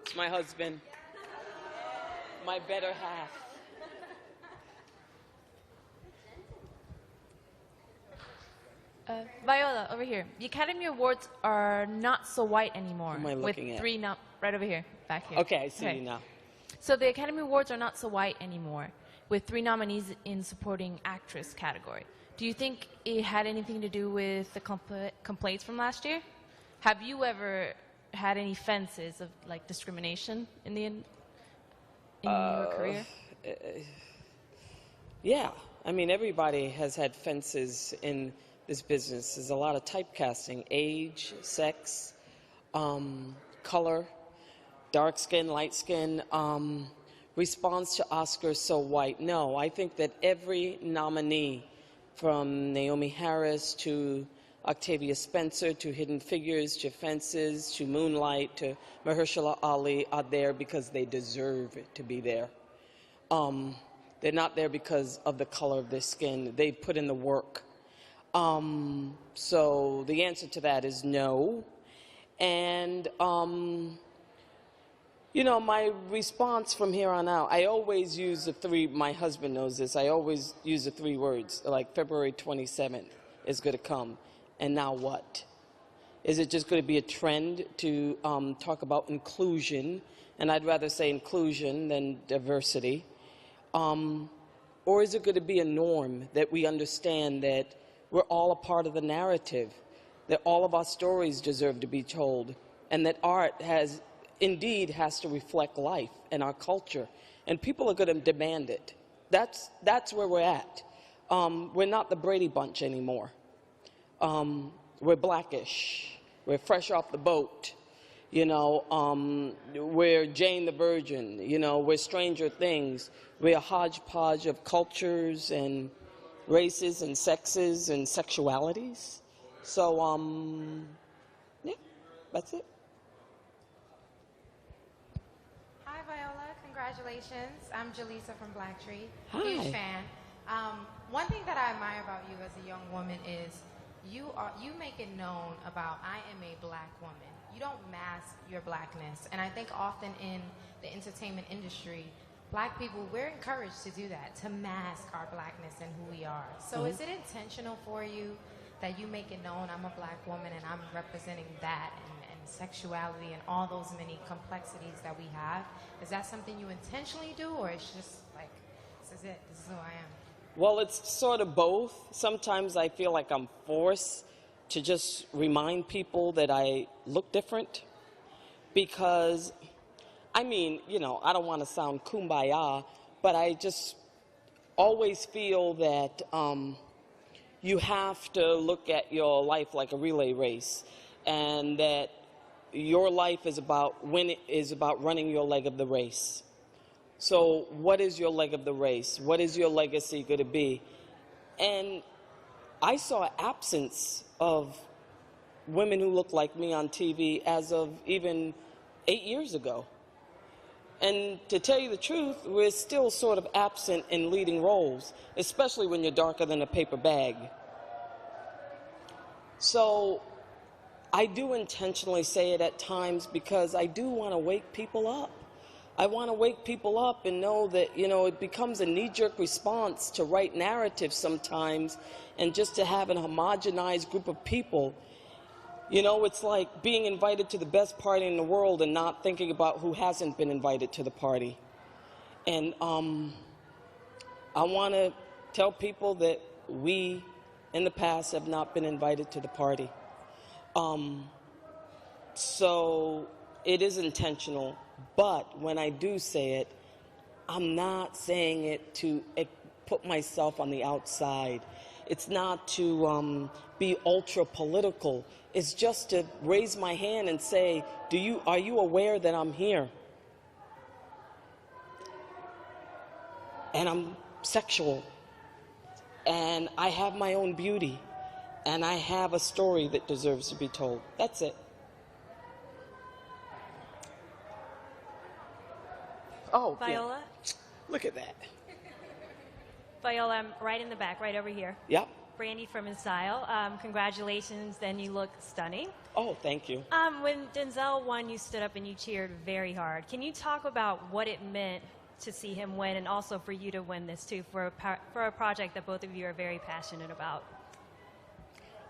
It's my husband, my better half. Viola, over here. The Academy Awards are not so white anymore. Who am I looking at? Right over here, back here. Okay, I see you now. So the Academy Awards are not so white anymore, with 3 nominees in supporting actress category. Do you think it had anything to do with the complaints from last year? Have you ever had any fences of like discrimination in your career? Yeah, I mean, everybody has had fences in this business. There's a lot of typecasting: age, sex, color, dark skin, light skin. Response to Oscars so white? No, I think that every nominee, from Naomi Harris to Octavia Spencer to Hidden Figures to Fences to Moonlight to Mahershala Ali, are there because they deserve to be there. They're not there because of the color of their skin. They put in the work. So the answer to that is no. And, you know, my response from here on out, I always use the 3, my husband knows this, I always use the 3 words, like February 27th is going to come. And now what? Is it just going to be a trend to talk about inclusion? And I'd rather say inclusion than diversity. Or is it going to be a norm that we understand that we're all a part of the narrative, that all of our stories deserve to be told, and that art indeed has to reflect life and our culture, and people are going to demand it. That's where we're at. We're not the Brady Bunch anymore. We're Blackish. We're fresh off the boat. You know, we're Jane the Virgin. You know, we're Stranger Things. We're a hodgepodge of cultures and races and sexes and sexualities. So, yeah, that's it. Hi, Viola. Congratulations. I'm Jaleesa from Blacktree. Hi. Huge fan. One thing that I admire about you as a young woman is you make it known about I am a black woman. You don't mask your blackness. And I think often in the entertainment industry, black people, we're encouraged to do that, to mask our blackness and who we are. So is it intentional for you that you make it known I'm a black woman and I'm representing that and sexuality and all those many complexities that we have? Is that something you intentionally do, or it's just like, this is it, this is who I am? Well, it's sort of both. Sometimes I feel like I'm forced to just remind people that I look different because, I mean, you know, I don't want to sound kumbaya, but I just always feel that you have to look at your life like a relay race, and that your life is about running your leg of the race. So what is your leg of the race? What is your legacy going to be? And I saw absence of women who look like me on TV as of even 8 years ago. And to tell you the truth, we're still sort of absent in leading roles, especially when you're darker than a paper bag. So I do intentionally say it at times because I do want to wake people up. I want to wake people up and know that, you know, it becomes a knee-jerk response to write narratives sometimes, and just to have an homogenized group of people. You know, it's like being invited to the best party in the world and not thinking about who hasn't been invited to the party. And I want to tell people that we, in the past, have not been invited to the party. So it is intentional, but when I do say it, I'm not saying it to put myself on the outside. It's not to be ultra political. It's just to raise my hand and say, are you aware that I'm here? And I'm sexual. And I have my own beauty. And I have a story that deserves to be told. That's it. Oh, Viola? Yeah. Look at that. Viola, I'm right in the back, right over here. Yep. Brandy from In Style. Congratulations, then you look stunning. Oh, thank you. When Denzel won, you stood up and you cheered very hard. Can you talk about what it meant to see him win, and also for you to win this too, for a project that both of you are very passionate about?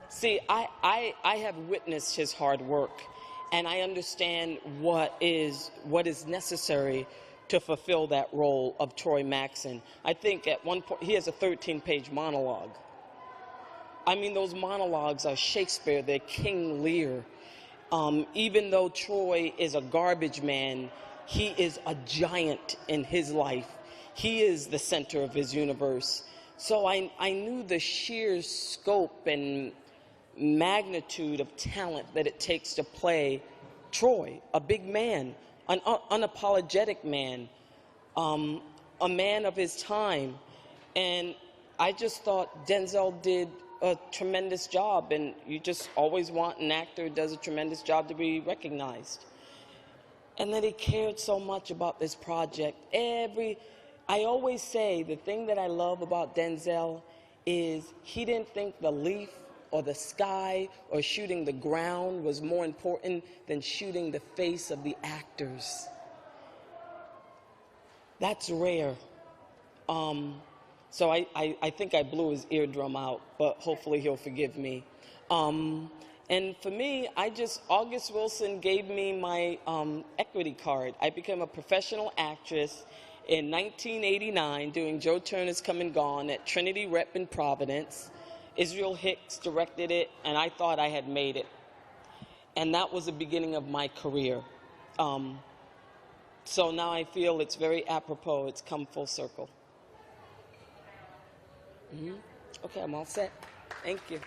See, I have witnessed his hard work, and I understand what is necessary to fulfill that role of Troy Maxon. I think at one point he has a 13-page monologue. I mean, those monologues are Shakespeare, they're King Lear. Even though Troy is a garbage man, he is a giant in his life. He is the center of his universe. So I knew the sheer scope and magnitude of talent that it takes to play Troy, a big man, an unapologetic man, a man of his time. And I just thought Denzel did a tremendous job, and you just always want an actor who does a tremendous job to be recognized. And that he cared so much about this project. I always say the thing that I love about Denzel is he didn't think the leaf or the sky or shooting the ground was more important than shooting the face of the actors. That's rare. So I think I blew his eardrum out, but hopefully he'll forgive me. And for me, August Wilson gave me my equity card. I became a professional actress in 1989 doing Joe Turner's Come and Gone at Trinity Rep in Providence. Israel Hicks directed it, and I thought I had made it. And that was the beginning of my career. So now I feel it's very apropos. It's come full circle. Okay, I'm all set. Thank you.